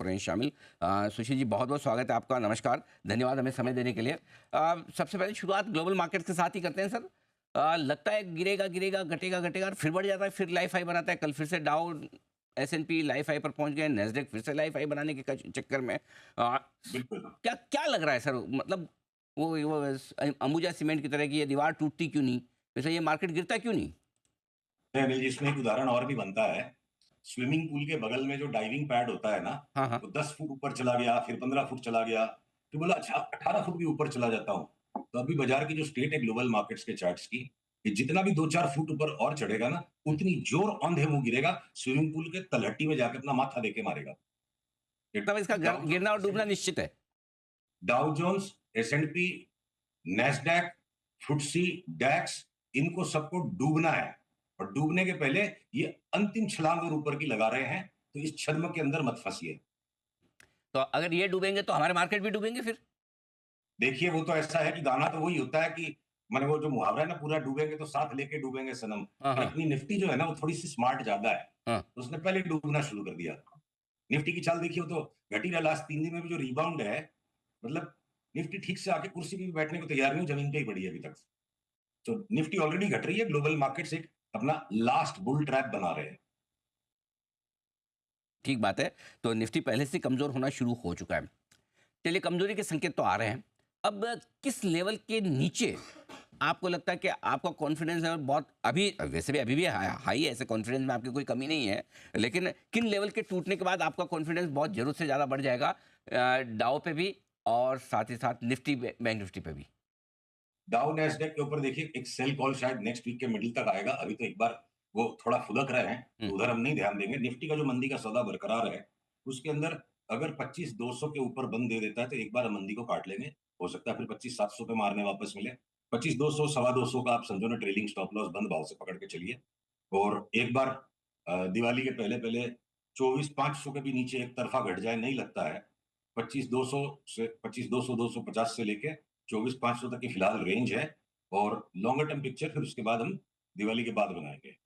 हो रहे हैं शामिल। सुशील जी, बहुत बहुत स्वागत है आपका। नमस्कार, धन्यवाद हमें समय देने के लिए। सबसे पहले शुरुआत ग्लोबल मार्केट के साथ ही करते हैं सर। लगता है गिरेगा गिरेगा, घटेगा घटेगा और फिर बढ़ जाता है, फिर लाइफ हाई बनाता है। कल फिर से डाउ S&P लाइफ हाई पर पहुंच गए, नेस्डेक फिर से लाइफ हाई बनाने के चक्कर में। बिल्कुल। क्या क्या लग रहा है सर? मतलब वो अंबुजा सीमेंट की तरह की ये दीवार टूटती क्यों नहीं, वैसे ये मार्केट गिरता क्यों नहीं? अनिल जी, इसमें एक उदाहरण और भी बनता है। स्विमिंग पूल के बगल में जो डाइविंग पैड होता है ना, हाँ हाँ। वो 10 फुट ऊपर चला गया, फिर 15 फुट चला गया, फिर बोला अच्छा 18 फुट भी ऊपर चला जाता हूँ। तो अभी बाजार की जो स्टेट है ग्लोबल मार्केट्स के चार्ट्स की, कि जितना भी 2-4 फुट ऊपर और चढ़ेगा ना, उतनी जोर औंधे मुंह गिरेगा, स्विमिंग पूल के तलहटी में जाकर अपना माथा देके मारेगा। तब इसका डाउ गिरना और जोन्स डूबना निश्चित है। Dow Jones, S&P, Nasdaq, FTSE, डैक्स, इनको सबको डूबना है। और डूबने के पहले ये अंतिम छलांग और ऊपर की लगा रहे हैं, तो इस छद्म के अंदर मत फंसिए। तो अगर ये डूबेंगे तो हमारे मार्केट भी डूबेंगे फिर? देखिए, वो तो ऐसा है कि गाना तो वही होता है कि माने वो जो मुहावरा है ना, पूरा डूबेंगे तो साथ लेके डूबेंगे सनम। हाँ पर हाँ अपनी निफ्टी जो है ना, वो थोड़ी सी स्मार्ट ज्यादा है, हाँ। तो उसने पहले डूबना शुरू कर दिया। निफ्टी की चाल देखिए, वो तो घटी रहा। लास्ट 3 दिन में भी जो रिबाउंड है, मतलब निफ्टी ठीक से आके कुर्सी पे भी बैठने को तैयार नहीं, जमीन पे ही पड़ी है अभी तक। तो निफ्टी ऑलरेडी घट रही है, ग्लोबल मार्केट्स एक अपना लास्ट बुल ट्रैप बना रहे हैं। ठीक बात है। तो निफ्टी पहले से कमज़ोर होना शुरू हो चुका है। चलिए, कमज़ोरी के संकेत तो आ रहे हैं। अब किस लेवल के नीचे आपको लगता है कि आपका कॉन्फिडेंस है बहुत, अभी वैसे भी अभी भी हाई है, ऐसे कॉन्फिडेंस में आपकी कोई कमी नहीं है, लेकिन किन लेवल के टूटने के बाद आपका कॉन्फिडेंस बहुत ज़रूरत से ज़्यादा बढ़ जाएगा, डाउ पे भी और साथ ही साथ निफ्टी बैंक निफ्टी पे भी? डाउ नैस्डैक के ऊपर देखिए एक सेल कॉल शायद नेक्स्ट वीक के मिडिल तक आएगा। अभी तो एक बार वो थोड़ा फुदक रहे हैं, तो हम्म। उधर हम नहीं ध्यान देंगे। निफ्टी का जो मंदी का सौदा बरकरार है, उसके अंदर अगर 25,200 के ऊपर बंद दे देता है, तो एक बार हम मंदी को काट लेंगे। हो सकता है फिर 25,700 पे मारने वापस मिले। 25,200 सवा 200 का आप समझो ना, ट्रेलिंग स्टॉप लॉस बंद भाव से पकड़ के चलिए। और एक बार दिवाली के पहले पहले 24,500 के भी नीचे एक तरफा घट जाए, नहीं लगता है। 25,200 से 25,200 250 से लेके 24,500 तक की फिलहाल रेंज है। और लॉन्गर टर्म पिक्चर फिर उसके बाद हम दिवाली के बाद बनाएंगे।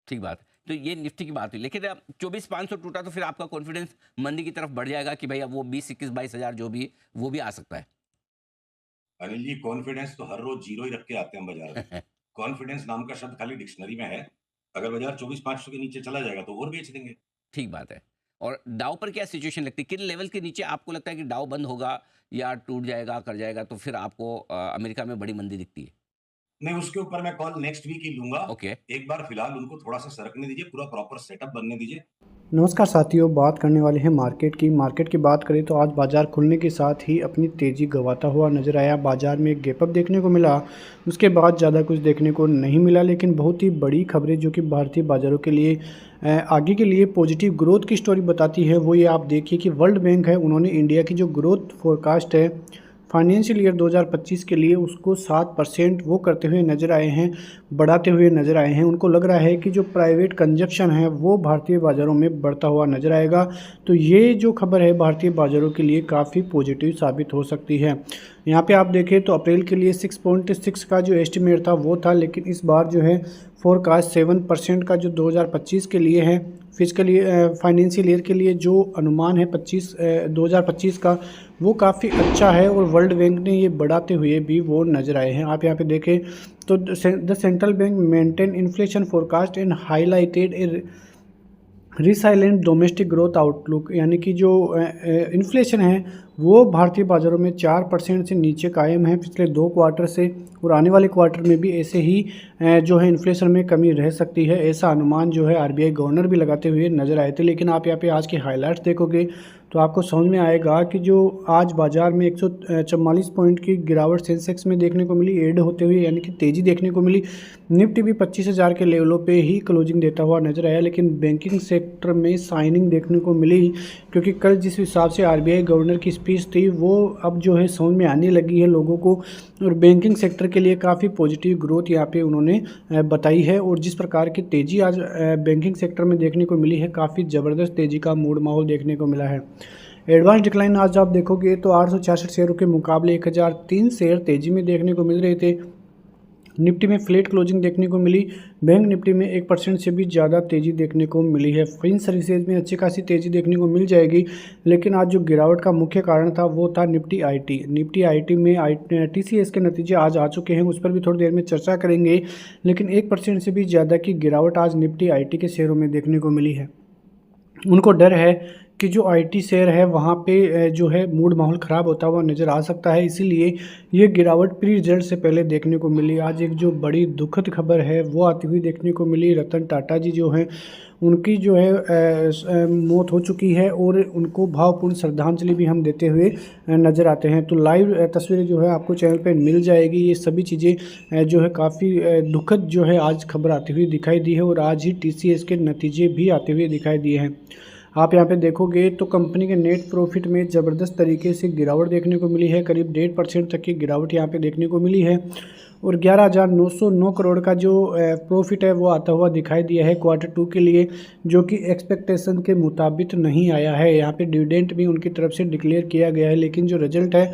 ठीक बात। तो ये निफ्टी की बात हुई, लेकिन अब 24,500 टूटा तो फिर आपका कॉन्फिडेंस मंदी की तरफ बढ़ जाएगा कि भाई अब वो 20, 21, 22 हज़ार जो भी वो भी आ सकता अनिल जी, कॉन्फिडेंस तो हर रोज जीरो ही रख के आते हैं बाजार में। है। कॉन्फिडेंस नाम का शब्द खाली डिक्शनरी में है। अगर बाजार 24,500 के नीचे चला जाएगा तो और बेच देंगे। ठीक बात है। और डाउ पर क्या सिचुएशन लगती है? किन लेवल के नीचे आपको लगता है कि डाउ बंद होगा या टूट जाएगा, कर जाएगा, तो फिर आपको अमेरिका में बड़ी मंदी दिखती है? नहीं, उसके ऊपर मैं कॉल नेक्स्ट वीक ही लूंगा। ओके। एक बार फिलहाल उनको थोड़ा सा सरकने दीजिए, पूरा प्रॉपर सेटअप बनने दीजिए। नमस्कार साथियों, बात करने वाले हैं मार्केट की बात करें तो आज बाजार खुलने के साथ ही अपनी तेज़ी गंवाता हुआ नज़र आया। बाजार में एक गैप अप देखने को मिला, उसके बाद ज़्यादा कुछ देखने को नहीं मिला। लेकिन बहुत ही बड़ी खबरें जो कि भारतीय बाज़ारों के लिए आगे के लिए पॉजिटिव ग्रोथ की स्टोरी बताती है, वो ये आप देखिए कि वर्ल्ड बैंक है, उन्होंने इंडिया की जो ग्रोथ फोरकास्ट है फाइनेंशियल ईयर 2025 के लिए उसको 7% वो करते हुए नज़र आए हैं, बढ़ाते हुए नज़र आए हैं। उनको लग रहा है कि जो प्राइवेट कंजप्शन है वो भारतीय बाज़ारों में बढ़ता हुआ नज़र आएगा। तो ये जो खबर है भारतीय बाज़ारों के लिए काफ़ी पॉजिटिव साबित हो सकती है। यहाँ पे आप देखें तो अप्रैल के लिए 6.6 का जो एस्टिमेट था वो था, लेकिन इस बार जो है फोरकास्ट 7% का जो 2025 के लिए है, फिजिकल फाइनेंशियल ईयर के लिए जो अनुमान है 2025 का, वो काफ़ी अच्छा है। और वर्ल्ड बैंक ने ये बढ़ाते हुए भी वो नज़र आए हैं। आप यहाँ पे देखें तो the central bank maintain inflation forecast and highlighted A resilient domestic growth outlook, यानी कि जो इन्फ्लेशन है वो भारतीय बाज़ारों में 4% से नीचे कायम है पिछले 2 क्वार्टर से, और आने वाले क्वार्टर में भी ऐसे ही जो है इन्फ्लेशन में कमी रह सकती है, ऐसा अनुमान जो है आरबीआई गवर्नर भी लगाते हुए नज़र आए थे। लेकिन आप यहाँ पे आज के हाइलाइट्स देखोगे तो आपको समझ में आएगा कि जो आज बाज़ार में 144 पॉइंट की गिरावट सेंसेक्स में देखने को मिली एड होते हुए, यानी कि तेज़ी देखने को मिली। निफ्टी भी 25,000 के लेवलों पे ही क्लोजिंग देता हुआ नजर आया। लेकिन बैंकिंग सेक्टर में साइनिंग देखने को मिली, क्योंकि कल जिस हिसाब से आरबीआई गवर्नर की स्पीच थी वो अब जो है समझ में आने लगी है लोगों को, और बैंकिंग सेक्टर के लिए काफ़ी पॉजिटिव ग्रोथ यहाँ पे उन्होंने बताई है। और जिस प्रकार की तेज़ी आज बैंकिंग सेक्टर में देखने को मिली है, काफ़ी ज़बरदस्त तेज़ी का मूड माहौल देखने को मिला है। एडवांस डिक्लाइन आज आप देखोगे तो 866 शेयरों के मुकाबले 1003 शेयर तेज़ी में देखने को मिल रहे थे। निफ्टी में फ्लैट क्लोजिंग देखने को मिली। बैंक निफ्टी में 1% से भी ज़्यादा तेज़ी देखने को मिली है। फाइन सर्विसेज में अच्छी खासी तेज़ी देखने को मिल जाएगी, लेकिन आज जो गिरावट का मुख्य कारण था वो था निफ्टी आईटी में टीसीएस के नतीजे आज आ चुके हैं, उस पर भी थोड़ी देर में चर्चा करेंगे। लेकिन 1% से भी ज़्यादा की गिरावट आज निफ्टी आईटी के शेयरों में देखने को मिली है। उनको डर है कि जो आईटी शेयर है वहाँ पे जो है मूड माहौल ख़राब होता हुआ नज़र आ सकता है, इसीलिए ये गिरावट प्री रिजल्ट से पहले देखने को मिली। आज एक जो बड़ी दुखद खबर है वो आती हुई देखने को मिली। रतन टाटा जी जो हैं उनकी जो है मौत हो चुकी है और उनको भावपूर्ण श्रद्धांजलि भी हम देते हुए नज़र आते हैं। तो लाइव तस्वीरें जो है आपको चैनल पे मिल जाएगी। ये सभी चीज़ें जो है काफ़ी दुखद जो है आज खबर आती हुई दिखाई दी है और आज ही टीसीएस के नतीजे भी आते हुए दिखाई दिए हैं। आप यहाँ पे देखोगे तो कंपनी के नेट प्रॉफिट में ज़बरदस्त तरीके से गिरावट देखने को मिली है। करीब 1.5% तक की गिरावट यहाँ पे देखने को मिली है और 11,909 करोड़ का जो प्रॉफिट है वो आता हुआ दिखाई दिया है Q2 के लिए, जो कि एक्सपेक्टेशन के मुताबिक नहीं आया है। यहाँ पे डिविडेंड भी उनकी तरफ से डिक्लेयर किया गया है, लेकिन जो रिजल्ट है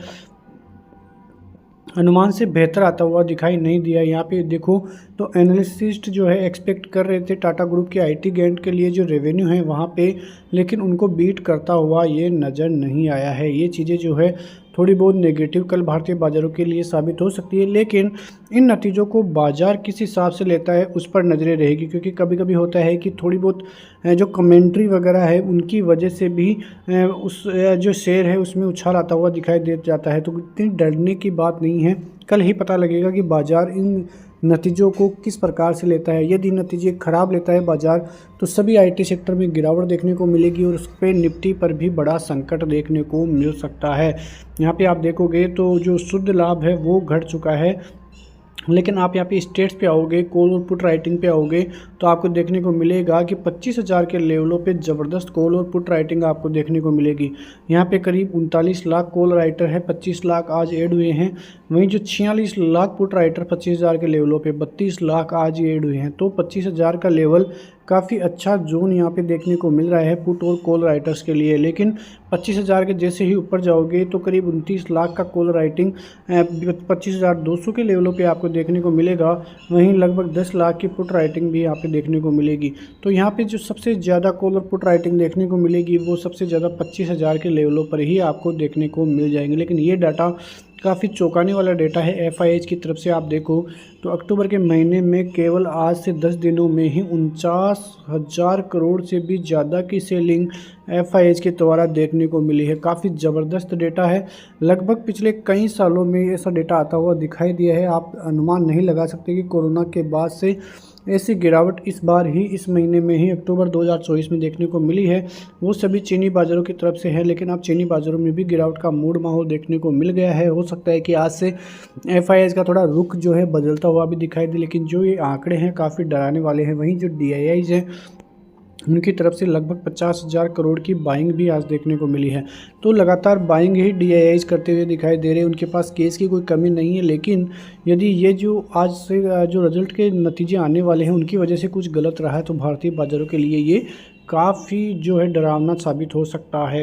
अनुमान से बेहतर आता हुआ दिखाई नहीं दिया। यहाँ पे देखो तो एनालिस्ट जो है एक्सपेक्ट कर रहे थे टाटा ग्रुप के आईटी गेंट के लिए जो रेवेन्यू है वहाँ पे, लेकिन उनको बीट करता हुआ ये नज़र नहीं आया है। ये चीज़ें जो है थोड़ी बहुत नेगेटिव कल भारतीय बाज़ारों के लिए साबित हो सकती है, लेकिन इन नतीजों को बाज़ार किस हिसाब से लेता है उस पर नज़रें रहेगी, क्योंकि कभी कभी होता है कि थोड़ी बहुत जो कमेंट्री वगैरह है उनकी वजह से भी उस जो शेयर है उसमें उछाल आता हुआ दिखाई दे जाता है। तो इतनी डरने की बात नहीं है, कल ही पता लगेगा कि बाज़ार इन नतीजों को किस प्रकार से लेता है। यदि नतीजे खराब लेता है बाज़ार तो सभी आईटी सेक्टर में गिरावट देखने को मिलेगी और उस पर निफ्टी पर भी बड़ा संकट देखने को मिल सकता है। यहाँ पे आप देखोगे तो जो शुद्ध लाभ है वो घट चुका है, लेकिन आप यहाँ पे स्टेट्स पे आओगे, कॉल और पुट राइटिंग पे आओगे तो आपको देखने को मिलेगा कि 25,000 के लेवलों पे ज़बरदस्त कॉल और पुट राइटिंग आपको देखने को मिलेगी। यहाँ पे करीब 39 लाख कॉल राइटर है, 25 लाख आज ऐड हुए हैं। वहीं जो 46 लाख पुट राइटर 25,000 के लेवलों पे 32 लाख आज ऐड हुए हैं। तो 25,000 का लेवल काफ़ी अच्छा जोन यहाँ पे देखने को मिल रहा है पुट और कॉल राइटर्स के लिए। लेकिन 25,000 के जैसे ही ऊपर जाओगे तो करीब 29 लाख का कॉल राइटिंग 25,200 के लेवलों पे आपको देखने को मिलेगा। वहीं लगभग 10 लाख की पुट राइटिंग भी यहाँ पे देखने को मिलेगी। तो यहाँ पे जो सबसे ज़्यादा कॉल और पुट राइटिंग देखने को मिलेगी वो सबसे ज़्यादा 25,000 के लेवलों पर ही आपको देखने को मिल जाएंगे। लेकिन ये डाटा काफ़ी चौंकाने वाला डेटा है एफआईएच की तरफ से। आप देखो तो अक्टूबर के महीने में केवल आज से 10 दिनों में ही 49,000 करोड़ से भी ज़्यादा की सेलिंग एफआईएच के द्वारा देखने को मिली है। काफ़ी ज़बरदस्त डेटा है। लगभग पिछले कई सालों में ऐसा डेटा आता हुआ दिखाई दिया है। आप अनुमान नहीं लगा सकते कि कोरोना के बाद से ऐसी गिरावट इस बार ही इस महीने में ही अक्टूबर 2024 में देखने को मिली है। वो सभी चीनी बाज़ारों की तरफ से है, लेकिन अब चीनी बाज़ारों में भी गिरावट का मूड माहौल देखने को मिल गया है। हो सकता है कि आज से एफआईएच का थोड़ा रुख जो है बदलता हुआ भी दिखाई दे, लेकिन जो ये आंकड़े हैं काफ़ी डराने वाले हैं। वहीं जो डीआईआईज हैं उनकी तरफ से लगभग 50,000 करोड़ की बाइंग भी आज देखने को मिली है। तो लगातार बाइंग ही डीआईआईज करते हुए दिखाई दे रहे हैं। उनके पास केस की कोई कमी नहीं है, लेकिन यदि ये जो आज से जो रिजल्ट के नतीजे आने वाले हैं उनकी वजह से कुछ गलत रहा है तो भारतीय बाज़ारों के लिए ये काफ़ी जो है डरावना साबित हो सकता है।